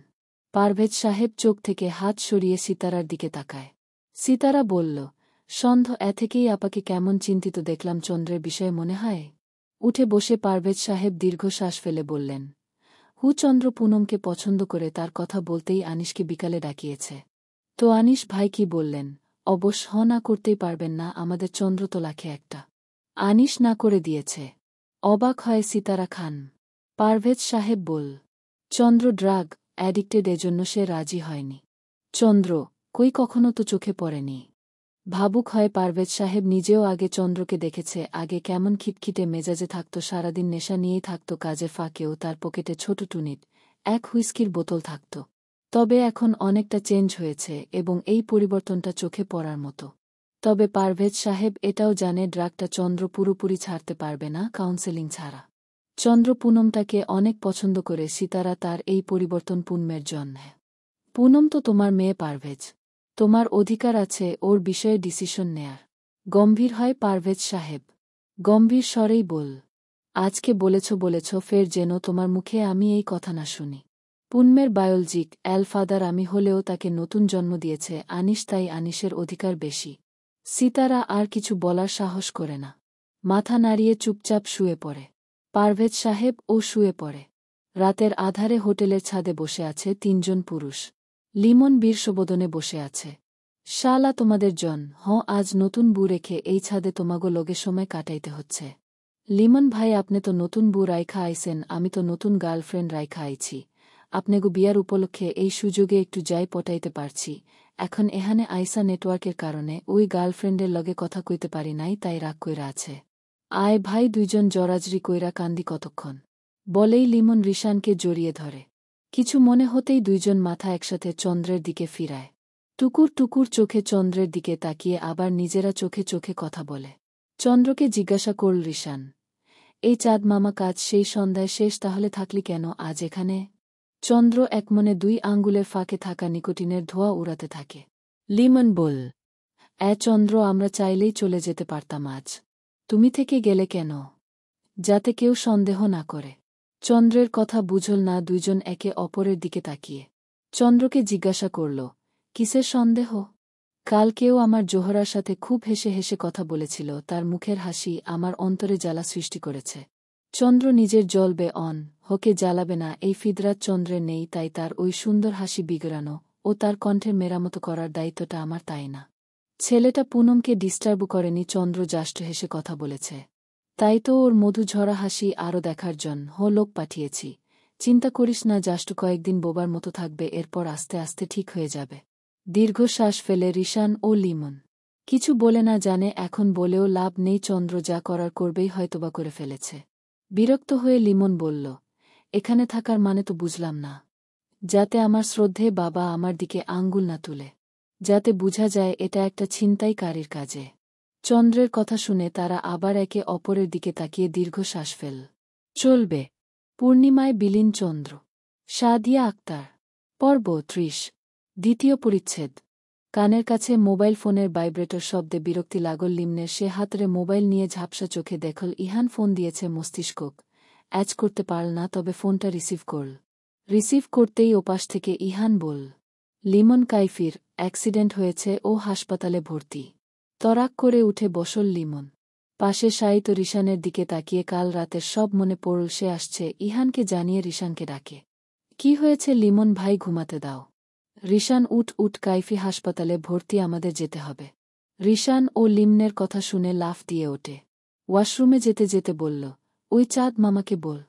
পারভেজ সাহেব চোখ থেকে হাত সরিয়ে সিতারার দিকে তাকায়। সিতারা বলল, সন্ধ থেকেই আপাকে কেমন চিন্তিত দেখলাম চন্দ্রের বিষয়ে মনে হয়। উঠে বসে পারভেজ সাহেব দীর্ঘশ্বাস ফেলে বললেন, চন্দ্র পুনমকে পছন্দ করে, তার কথা বলতেই আনিসকে বিকালে ডাকিয়েছে। তো আনিস ভাই কি বললেন? অবশ্য না করতেই পারবেন না, আমাদের চন্দ্র তো লাখে একটা। আনিস না করে দিয়েছে। অবাক হয় সিতারা খান। পারভেজ সাহেব বল, চন্দ্র ড্রাগ অ্যাডিক্টেড, এজন্য সে রাজি হয়নি। চন্দ্র কই কখনো তো চোখে পড়েনি। ভাবুক হয় পারভেজ সাহেব নিজেও আগে চন্দ্রকে দেখেছে, আগে কেমন খিটখিটে মেজাজে থাকত, সারাদিন নেশা নিয়েই থাকত, কাজের ফাঁকেও তার পকেটে ছোট টুনিট এক হুইস্কির বোতল থাকত। তবে এখন অনেকটা চেঞ্জ হয়েছে এবং এই পরিবর্তনটা চোখে পড়ার মতো। তবে পারভেজ সাহেব এটাও জানে ড্রাগটা চন্দ্র পুরোপুরি ছাড়তে পারবে না কাউন্সেলিং ছাড়া। চন্দ্র পুনমটাকে অনেক পছন্দ করে, সিতারা তার এই পরিবর্তন পুনমের জন্যে। পুনম তো তোমার মেয়ে পারভেজ, তোমার অধিকার আছে ওর বিষয়ে ডিসিশন নেয়ার। গম্ভীর হয় পারভেজ সাহেব, গম্ভীর স্বরেই বল। আজকে বলেছ ফের যেন তোমার মুখে আমি এই কথা না শুনি। পুনমের বায়োলজিক ফাদার আমি হলেও তাকে নতুন জন্ম দিয়েছে আনিস, তাই আনিসের অধিকার বেশি। সিতারা আর কিছু বলার সাহস করে না, মাথা নাড়িয়ে চুপচাপ শুয়ে পড়ে। পারভেজ সাহেব ও শুয়ে পড়ে। রাতের আধারে হোটেলের ছাদে বসে আছে তিনজন পুরুষ। লিমন বীরসবোদনে বসে আছে। শালা তোমাদের জন আজ নতুন বউ রেখে এই ছাদে তোমাগো লগে সময় কাটাইতে হচ্ছে। লিমন ভাই, আপনি তো নতুন বউ রাইখা আইছেন, আমি তো নতুন গার্লফ্রেন্ড রাইখা আইছি। আপনেগো বিয়ার উপলক্ষে এই সুযোগে একটু যাই পটাইতে পারছি। এখন এখানে আইসা নেটওয়ার্কের কারণে ওই গার্লফ্রেন্ডের লগে কথা কইতে পারি নাই, তাই রাগ কইরা আছে। আয় ভাই, দুইজন জরাজরি কইরা কান্দি কতক্ষণ, বলেই লিমন রিশানকে জড়িয়ে ধরে। কিছু মনে হতেই দুইজন মাথা একসাথে চন্দ্রের দিকে ফিরায়। টুকুর টুকুর চোখে চন্দ্রের দিকে তাকিয়ে আবার নিজেরা চোখে চোখে কথা বলে। চন্দ্রকে জিজ্ঞাসা করল রিশান, এই চাঁদ মামা কাজ সেই সন্ধ্যায় শেষ, তাহলে থাকলি কেন আজ এখানে? চন্দ্র একমনে দুই আঙ্গুলের ফাঁকে থাকা নিকোটিনের ধোঁয়া উড়াতে থাকে। লিমন বল, চন্দ্র, আমরা চাইলেই চলে যেতে পারতাম আজ। তুমি থেকে গেলে কেন? যাতে কেউ সন্দেহ না করে। চন্দ্রের কথা বুঝল না দুইজন একে অপরের দিকে তাকিয়ে। চন্দ্রকে জিজ্ঞাসা করল, কিসের সন্দেহ? কাল কেউ আমার জোহরার সাথে খুব হেসে হেসে কথা বলেছিল, তার মুখের হাসি আমার অন্তরে জ্বালা সৃষ্টি করেছে। চন্দ্র নিজের জ্বলবে হোকে জ্বালাবে না এই ফিদরাত চন্দ্রের নেই, তাই তার ওই সুন্দর হাসি বিগড়ানো ও তার কণ্ঠের মেরামত করার দায়িত্বটা আমার, তাই না? ছেলেটা পুনমকে ডিস্টার্ব করেনি, চন্দ্র জাস্ট হেসে কথা বলেছে। তাই তো ওর মধু ঝরা হাসি আরও দেখার জন্য লোক পাঠিয়েছি। চিন্তা করিস না, জাস্ট কয়েকদিন বোবার মতো থাকবে, এরপর আস্তে আস্তে ঠিক হয়ে যাবে। দীর্ঘশ্বাস ফেলে রিশান ও লিমন। কিছু বলে না জানে এখন বলেও লাভ নেই, চন্দ্র যা করার করবেই হয়তোবা করে ফেলেছে। বিরক্ত হয়ে লিমন বলল, এখানে থাকার মানে তো বুঝলাম না। যাতে আমার শ্রদ্ধে বাবা আমার দিকে আঙ্গুল না তুলে, যাতে বুঝা যায় এটা একটা ছিনতাইকারীর কাজে। চন্দ্রের কথা শুনে তারা আবার একে অপরের দিকে তাকিয়ে দীর্ঘশ্বাস ফেল। চলবে। পূর্ণিমায় বিলীন চন্দ্র। সাদিয়া আক্তার। পর্ব ৩০। দ্বিতীয় পরিচ্ছেদ। কানের কাছে মোবাইল ফোনের ভাইব্রেটর শব্দে বিরক্তি লাগল লিমনের। সে হাতরে মোবাইল নিয়ে ঝাপসা চোখে দেখল ইহান ফোন দিয়েছে। মস্তিষ্কক অ্যাচ করতে পারল না, তবে ফোনটা রিসিভ করল। রিসিভ করতেই ওপাশ থেকে ইহান বল, লিমন কাইফির অ্যাক্সিডেন্ট হয়েছে, ও হাসপাতালে ভর্তি। তরাক করে উঠে বসল লিমন। পাশে শায়িত রিশানের দিকে তাকিয়ে কাল রাতের সব মনে পড়ল। সে আসছে, ইহানকে জানিয়ে রিশানকে ডাকে। কি হয়েছে লিমন ভাই, ঘুমাতে দাও। রিশান, উঠ কাইফি হাসপাতালে ভর্তি, আমাদের যেতে হবে। রিশান ও লিমনের কথা শুনে লাফ দিয়ে ওঠে। ওয়াশরুমে যেতে যেতে বলল, ওই চাঁদ মামাকে বল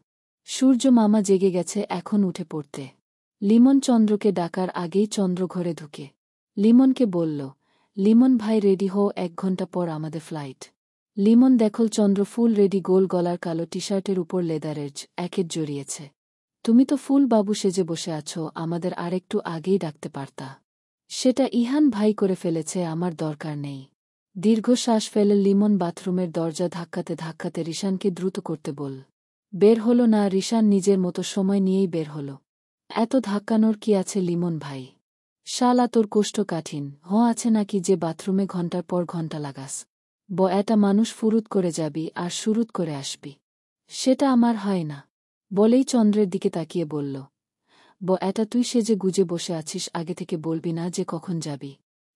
সূর্য মামা জেগে গেছে, এখন উঠে পড়তে। লিমন চন্দ্রকে ডাকার আগেই চন্দ্র ঘরে ঢুকে লিমনকে বলল, লিমন ভাই রেডি হও, ১ ঘন্টা পর আমাদের ফ্লাইট। লিমন দেখল চন্দ্র ফুল রেডি, গোল গলার কালো টি শার্টের উপর লেদারের জ্যাকেট জড়িয়েছে। তুমি তো ফুল বাবু সেজে বসে আছো, আমাদের আরেকটু আগেই ডাকতে পারতা। সেটা ইহান ভাই করে ফেলেছে, আমার দরকার নেই। দীর্ঘশ্বাস ফেলে লিমন বাথরুমের দরজা ধাক্কাতে ধাক্কাতে রিশানকে দ্রুত করতে বল। বের হল না। রিশান নিজের মতো সময় নিয়েই বের হল। এত ধাক্কানোর কি আছে লিমন ভাই? শালা তোর কোষ্ঠকাঠিন্য আছে নাকি যে বাথরুমে ঘন্টার পর ঘন্টা লাগাস? এটা মানুষ ফুরুত করে যাবি আর সুরুত করে আসবি, সেটা আমার হয় না। বলেই চন্দ্রের দিকে তাকিয়ে বলল, এটা তুই সেজে গুজে বসে আছিস, আগে থেকে বলবি না যে কখন যাবি?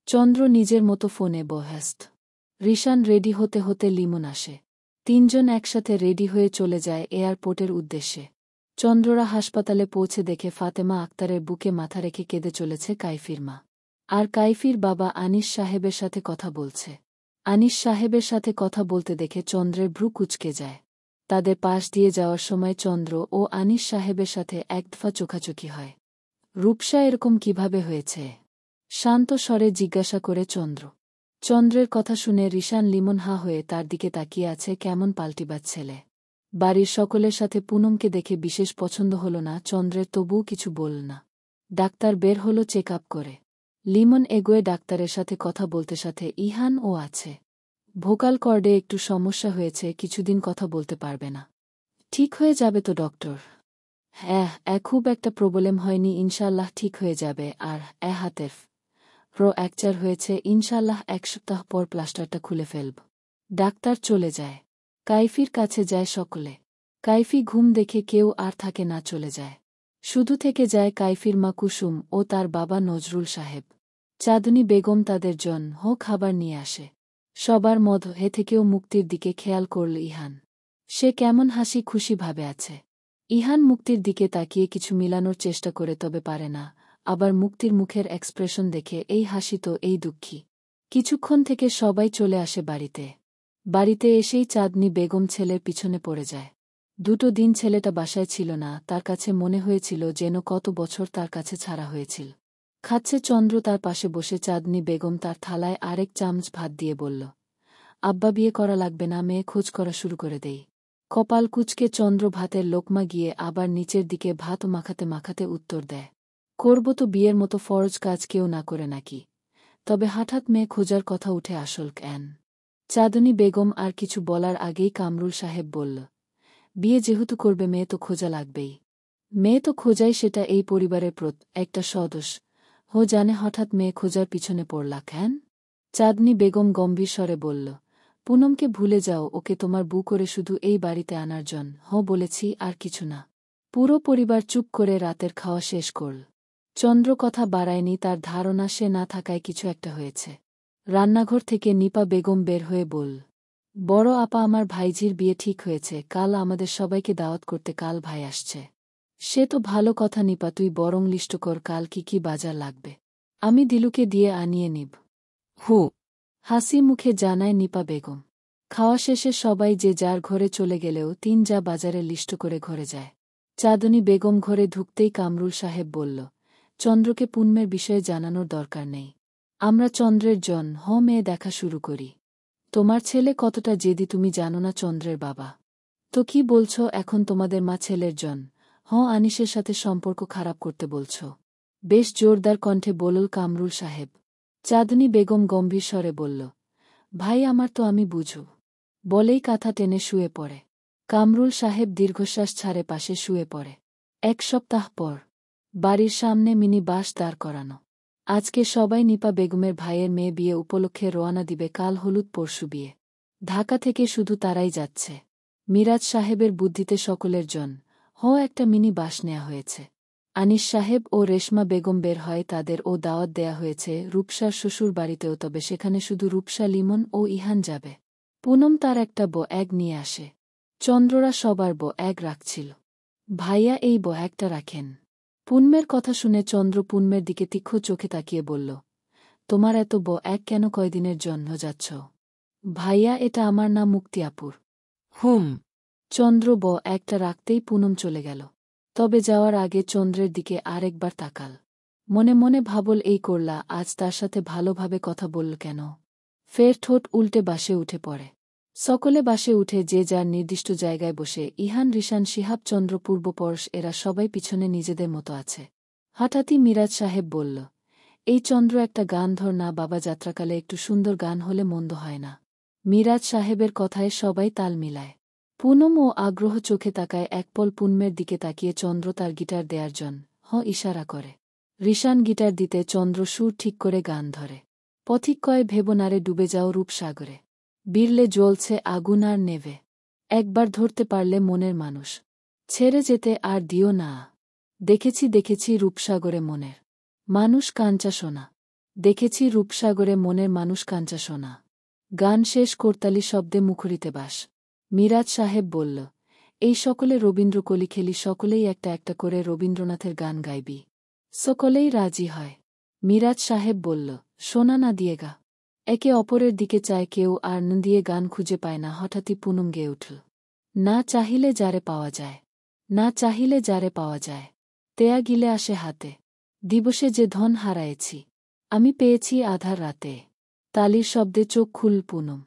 চন্দ্র নিজের মতো ফোনে ব্যস্ত। রিশান রেডি হতে হতে লিমন আসে। তিনজন একসাথে রেডি হয়ে চলে যায় এয়ারপোর্টের উদ্দেশ্যে। চন্দ্ররা হাসপাতালে পৌঁছে দেখে ফাতেমা আক্তারের বুকে মাথা রেখে কেঁদে চলেছে কাইফির মা। আর কাইফির বাবা আনিস সাহেবের সাথে কথা বলছে। আনিস সাহেবের সাথে কথা বলতে দেখে চন্দ্রের ভ্রু কুঁচকে যায়। তাদের পাশ দিয়ে যাওয়ার সময় চন্দ্র ও আনিস সাহেবের সাথে এক দফা চোখাচোখি হয়। রূপসা এরকম কিভাবে হয়েছে? শান্ত স্বরে জিজ্ঞাসা করে চন্দ্র। চন্দ্রের কথা শুনে রিশান লিমন হা হয়ে তার দিকে তাকিয়ে আছে কেমন পাল্টিবাজ ছেলে। বাড়ির সকলের সাথে পুনমকে দেখে বিশেষ পছন্দ হল না চন্দ্রের, তবুও কিছু বলল না। ডাক্তার বের হল চেক আপ করে। লিমন এগোয়ে ডাক্তারের সাথে কথা বলতে, সাথে ইহান ও আছে। ভোকাল কর্ডে একটু সমস্যা হয়েছে, কিছুদিন কথা বলতে পারবে না। ঠিক হয়ে যাবে তো ডক্টর? হ্যাঁ, খুব একটা প্রবলেম হয়নি, ইনশাল্লাহ ঠিক হয়ে যাবে। আর হাতের ফ্র্যাকচার হয়েছে, ইনশাল্লাহ 1 সপ্তাহ পর প্লাস্টারটা খুলে ফেলব। ডাক্তার চলে যায়। কাইফির কাছে যায় সকলে। কাইফি ঘুম দেখে কেউ আর থাকে না, চলে যায়। শুধু থেকে যায় কাইফির মা কুসুম ও তার বাবা নজরুল সাহেব। চাঁদনী বেগম তাদের জন্য খাবার নিয়ে আসে। সবার মধ্যে থেকেও মুক্তির দিকে খেয়াল করল ইহান। সে কেমন হাসি খুশি ভাবে আছে। ইহান মুক্তির দিকে তাকিয়ে কিছু মিলানোর চেষ্টা করে, তবে পারে না। আবার মুক্তির মুখের এক্সপ্রেশন দেখে এই হাসি তো এই দুঃখী। কিছুক্ষণ থেকে সবাই চলে আসে বাড়িতে। বাড়িতে এসেই চাঁদনী বেগম ছেলের পিছনে পড়ে যায়। 2 দিন ছেলেটা বাসায় ছিল না, তার কাছে মনে হয়েছিল যেন কত বছর তার কাছে ছাড়া হয়েছিল। খাচ্ছে চন্দ্র তার পাশে বসে। চাঁদনী বেগম তার থালায় আরেক চামচ ভাত দিয়ে বলল, আব্বা বিয়ে করা লাগবে না, মেয়ে খোঁজ করা শুরু করে দেই। কপাল কুঁচকে চন্দ্র ভাতের লোকমা গিয়ে আবার নিচের দিকে ভাত মাখাতে মাখাতে উত্তর দেয়, করব তো, বিয়ের মতো ফরজ কাজ কেউ না করে নাকি? তবে হঠাৎ মেয়ে খোঁজার কথা উঠে আসল কেন? চাঁদনী বেগম আর কিছু বলার আগেই কামরুল সাহেব বলল, বিয়ে যেহেতু করবে মেয়ে তো খোঁজা লাগবেই। মেয়ে তো খোঁজাই, সেটা এই পরিবারের একটা সদস্য জানে, হঠাৎ মেয়ে খোঁজার পিছনে পড়লা কেন? চাঁদনী বেগম গম্ভীর স্বরে বলল, পুনমকে ভুলে যাও, ওকে তোমার বউ করে শুধু এই বাড়িতে আনার জন্য বলেছি, আর কিছু না। পুরো পরিবার চুপ করে রাতের খাওয়া শেষ করল। চন্দ্র কথা বাড়ায়নি, তার ধারণা সে না থাকায় কিছু একটা হয়েছে। রান্নাঘর থেকে নিপা বেগম বের হয়ে বলল, বড় আপা, আমার ভাইঝির বিয়ে ঠিক হয়েছে, কাল আমাদের সবাইকে দাওয়াত করতে কাল ভাই আসছে। সে তো ভালো কথা নিপা, তুই বরং লিস্ট কর কাল কি কি বাজার লাগবে, আমি দিলুকে দিয়ে আনিয়ে নিব। হাসি মুখে জানায় নিপা বেগম। খাওয়া শেষে সবাই যে যার ঘরে চলে গেলেও 3 যা বাজারে লিস্ট করে ঘরে যায়। চাঁদনী বেগম ঘরে ঢুকতেই কামরুল সাহেব বলল, চন্দ্রকে পুনমের বিষয়ে জানানোর দরকার নেই। আমরা চন্দ্রের মেয়ে দেখা শুরু করি। তোমার ছেলে কতটা জেদি তুমি জানো না চন্দ্রের বাবা? তো কি বলছো এখন তোমাদের মা ছেলের আনিসের সাথে সম্পর্ক খারাপ করতে বলছ? বেশ জোরদার কণ্ঠে বলল কামরুল সাহেব। চাঁদনী বেগম গম্ভীর স্বরে বলল, ভাই আমার তো আমি বুঝু। বলেই কাঁথা টেনে শুয়ে পড়ে। কামরুল সাহেব দীর্ঘশ্বাস ছাড়ে পাশে শুয়ে পড়ে। 1 সপ্তাহ পর বাড়ির সামনে মিনি বাস দাঁড় করানো। আজকে সবাই নিপা বেগমের ভাইয়ের মেয়ে বিয়ে উপলক্ষে রওনা দিবে, কাল হলুদ পরশু বিয়ে। ঢাকা থেকে শুধু তারাই যাচ্ছে। মিরাজ সাহেবের বুদ্ধিতে সকলের জন্য একটা মিনি বাস নেওয়া হয়েছে। আনিস সাহেব ও রেশমা বেগম বের হয়, তাদের দাওয়াত দেয়া হয়েছে রূপসার শ্বশুর বাড়িতেও, তবে সেখানে শুধু রূপসা, লিমন ও ইহান যাবে। পুনম তার একটা ব্যাগ নিয়ে আসে। চন্দ্ররা সবার ব্যাগ রাখছিল। ভাইয়া এই ব্যাগটা রাখেন। পুনমের কথা শুনে চন্দ্র পুনমের দিকে তীক্ষ্ণ চোখে তাকিয়ে বলল, তোমার এত ব্যাগ কেন, কয়দিনের জন্য যাচ্ছ? ভাইয়া এটা আমার না, মুক্তি আপুর। চন্দ্র ব্যাগটা রাখতেই পুনম চলে গেল। তবে যাওয়ার আগে চন্দ্রের দিকে আরেকবার তাকাল। মনে মনে ভাবল, এই করলা, আজ তার সাথে ভালোভাবে কথা বলল কেন? ফের ঠোঁট উল্টে বাসে উঠে পড়ে। সকলে বাসে উঠে যে যার নির্দিষ্ট জায়গায় বসে। ইহান, রিশান, শিহাব, চন্দ্র, পূর্বপরশ এরা সবাই পিছনে নিজেদের মতো আছে। হঠাৎই মিরাজ সাহেব বলল, এই চন্দ্র একটা গান ধর না বাবা, যাত্রাকালে একটু সুন্দর গান হলে মন্দ হয় না। মিরাজ সাহেবের কথায় সবাই তাল মিলায়। পুনম ও আগ্রহ চোখে তাকায় একপল পুনমের দিকে তাকিয়ে। চন্দ্র তার গিটার দেয়ার জন্য ইশারা করে। রিশান গিটার দিতে চন্দ্র সুর ঠিক করে গান ধরে। পথিক কয়, ভেবনারে ডুবে যাও রূপসাগরে, বিরলে জ্বলছে আগুন আর নেভে, একবার ধরতে পারলে মনের মানুষ, ছেড়ে যেতে আর দিও না। দেখেছি দেখেছি রূপসাগরে মনের মানুষ কাঞ্চা সোনা, দেখেছি রূপসাগরে মনের মানুষ কাঞ্চা সোনা। গান শেষ করতালি শব্দে মুখরিতে বাস। মিরাজ সাহেব বলল, এই সকলে রবীন্দ্রকলি খেলি, সকলেই একটা একটা করে রবীন্দ্রনাথের গান গাইবি। সকলেই রাজি হয়। মিরাজ সাহেব বলল, শোনা না দিয়ে গা। একে অপরের দিকে চায়, কেউ আর ন দিয়ে গান খুঁজে পায় না। হঠাৎই পুনম গেয়ে উঠল, না চাহিলে যারে পাওয়া যায়, না চাহিলে যারে পাওয়া যায়, তেয়া গিলে আসে হাতে। দিবসে যে ধন হারায়েছি আমি পেয়েছি আধার রাতে। তালির শব্দে চোখ খুল পুনম।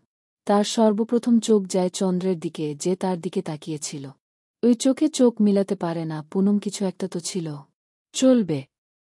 তার সর্বপ্রথম চোখ যায় চন্দ্রের দিকে, যে তার দিকে তাকিয়েছিল। ওই চোখে চোখ মিলাতে পারে না পুনম, কিছু একটা তো ছিল। চলবে।